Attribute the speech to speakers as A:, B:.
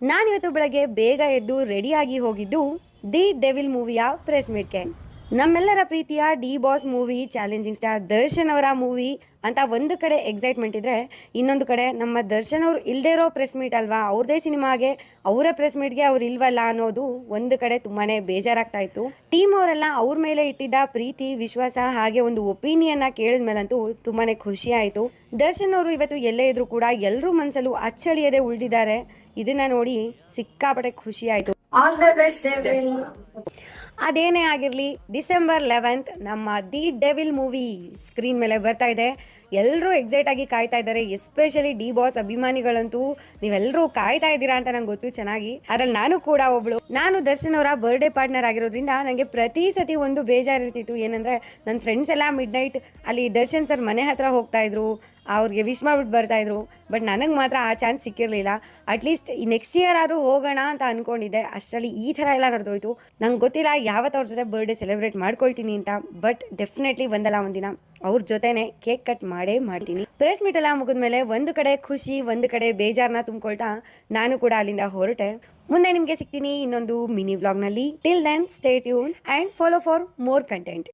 A: ನಾನಿವತ್ತು ಬೆಳಗ್ಗೆ ಬೇಗ ಎದ್ದು ರೆಡಿಯಾಗಿ ಹೋಗಿದ್ದು ದಿ ಡೆವಿಲ್ ಮೂವಿಯ ಪ್ರೆಸ್ ಮೀಟ್ಗೆ. ನಮ್ಮೆಲ್ಲರ ಪ್ರೀತಿಯ D boss movie, challenging star Darshan ಅವರ ಮೂವಿ ಅಂತ ಒಂದು ಕಡೆ ಎಕ್ಸೈಟ್ಮೆಂಟ್ ಇದ್ರೆ, ಇನ್ನೊಂದು ಕಡೆ ನಮ್ಮ ದರ್ಶನ್ ಅವರು ಇಲ್ಲದೇ ಇರೋ ಪ್ರೆಸ್ ಮೀಟ್ ಅಲ್ವಾ, ಅವ್ರದೇ ಸಿನಿಮಾಗೆ ಅವರ ಪ್ರೆಸ್ ಮೀಟ್ಗೆ ಅವ್ರು ಇಲ್ವಲ್ಲ ಅನ್ನೋದು ಒಂದು ಕಡೆ ತುಂಬಾ ಬೇಜಾರಾಗ್ತಾ ಇತ್ತು. ಟೀಮ್ ಅವರೆಲ್ಲ ಅವ್ರ ಮೇಲೆ ಇಟ್ಟಿದ್ದ ಪ್ರೀತಿ, ವಿಶ್ವಾಸ ಹಾಗೆ ಒಂದು ಒಪಿನಿಯನ್ನ ಕೇಳಿದ ಮೇಲಂತೂ ತುಂಬಾ ಖುಷಿ ಆಯಿತು. ದರ್ಶನ್ ಅವರು ಇವತ್ತು ಎಲ್ಲೇ ಇದ್ರು ಕೂಡ ಎಲ್ಲರೂ ಮನಸ್ಸಲ್ಲೂ ಅಚ್ಚಳಿಯದೆ ಉಳಿದಿದ್ದಾರೆ. ಇದನ್ನ ನೋಡಿ ಸಿಕ್ಕಾಪಟ್ಟೆ ಖುಷಿ ಆಯಿತು. ಅದೇನೇ ಆಗಿರಲಿ, ಡಿಸೆಂಬರ್ 11 ನಮ್ಮ ದಿ ಡೆವಿಲ್ ಮೂವಿ ಸ್ಕ್ರೀನ್ ಮೇಲೆ ಬರ್ತಾ ಇದೆ. ಎಲ್ಲರೂ ಎಕ್ಸೈಟ್ ಆಗಿ ಕಾಯ್ತಾ ಇದ್ದಾರೆ. ಎಸ್ಪೆಷಲಿ ಡಿ ಬಾಸ್ ಅಭಿಮಾನಿಗಳಂತೂ ನೀವೆಲ್ಲರೂ ಕಾಯ್ತಾ ಇದ್ದೀರಾ ಅಂತ ನಂಗೆ ಗೊತ್ತು ಚೆನ್ನಾಗಿ. ಅದ್ರಲ್ಲಿ ನಾನು ಕೂಡ ಒಬ್ಳು. ನಾನು ದರ್ಶನ್ ಅವರ ಬರ್ಡೇ ಪಾರ್ಟ್ನರ್ ಆಗಿರೋದ್ರಿಂದ ನನಗೆ ಪ್ರತಿ ಸತಿ ಒಂದು ಬೇಜಾರಿರ್ತಿತ್ತು. ಏನಂದರೆ ನನ್ನ ಫ್ರೆಂಡ್ಸ್ ಎಲ್ಲ ಮಿಡ್ ನೈಟ್ ಅಲ್ಲಿ ದರ್ಶನ್ ಸರ್ ಮನೆ ಹತ್ರ ಹೋಗ್ತಾ ಇದ್ರು, ಅವ್ರಿಗೆ ವಿಶ್ ಮಾಡ್ಬಿಟ್ಟು ಬರ್ತಾಯಿದ್ರು. ಬಟ್ ನನಗೆ ಮಾತ್ರ ಆ ಚಾನ್ಸ್ ಸಿಕ್ಕಿರಲಿಲ್ಲ. ಅಟ್ಲೀಸ್ಟ್ ಈ ನೆಕ್ಸ್ಟ್ ಇಯರ್ ಆದರೂ ಹೋಗೋಣ ಅಂತ ಅಂದ್ಕೊಂಡಿದ್ದೆ. ಅಷ್ಟರಲ್ಲಿ ಈ ಥರ ಎಲ್ಲ ನಡೆದೋಯ್ತು. ನಂಗೆ ಗೊತ್ತಿಲ್ಲ ಯಾವತ್ತು ಅವ್ರ ಜೊತೆ ಬರ್ಡೇ ಸೆಲೆಬ್ರೇಟ್ ಮಾಡ್ಕೊಳ್ತೀನಿ ಅಂತ. ಬಟ್ ಡೆಫಿನೆಟ್ಲಿ ಒಂದಲ್ಲ ಒಂದಿನ ಅವ್ರ ಜೊತೆನೆ ಕೇಕ್ ಕಟ್ ಮಾಡೇ ಮಾಡ್ತೀನಿ. ಪ್ರೆಸ್ ಮೀಟ್ ಎಲ್ಲ ಮುಗಿದ್ಮೇಲೆ ಒಂದು ಕಡೆ ಖುಷಿ, ಒಂದು ಕಡೆ ಬೇಜಾರನ್ನ ತುಂಬಿಕೊಳ್ತಾ ನಾನು ಕೂಡ ಅಲ್ಲಿಂದ ಹೊರಟೆ. ಮುಂದೆ ನಿಮಗೆ ಸಿಗ್ತೀನಿ ಇನ್ನೊಂದು ಮಿನಿ ವ್ಲಾಗ್ನಲ್ಲಿ. Till then stay tuned and follow for more content.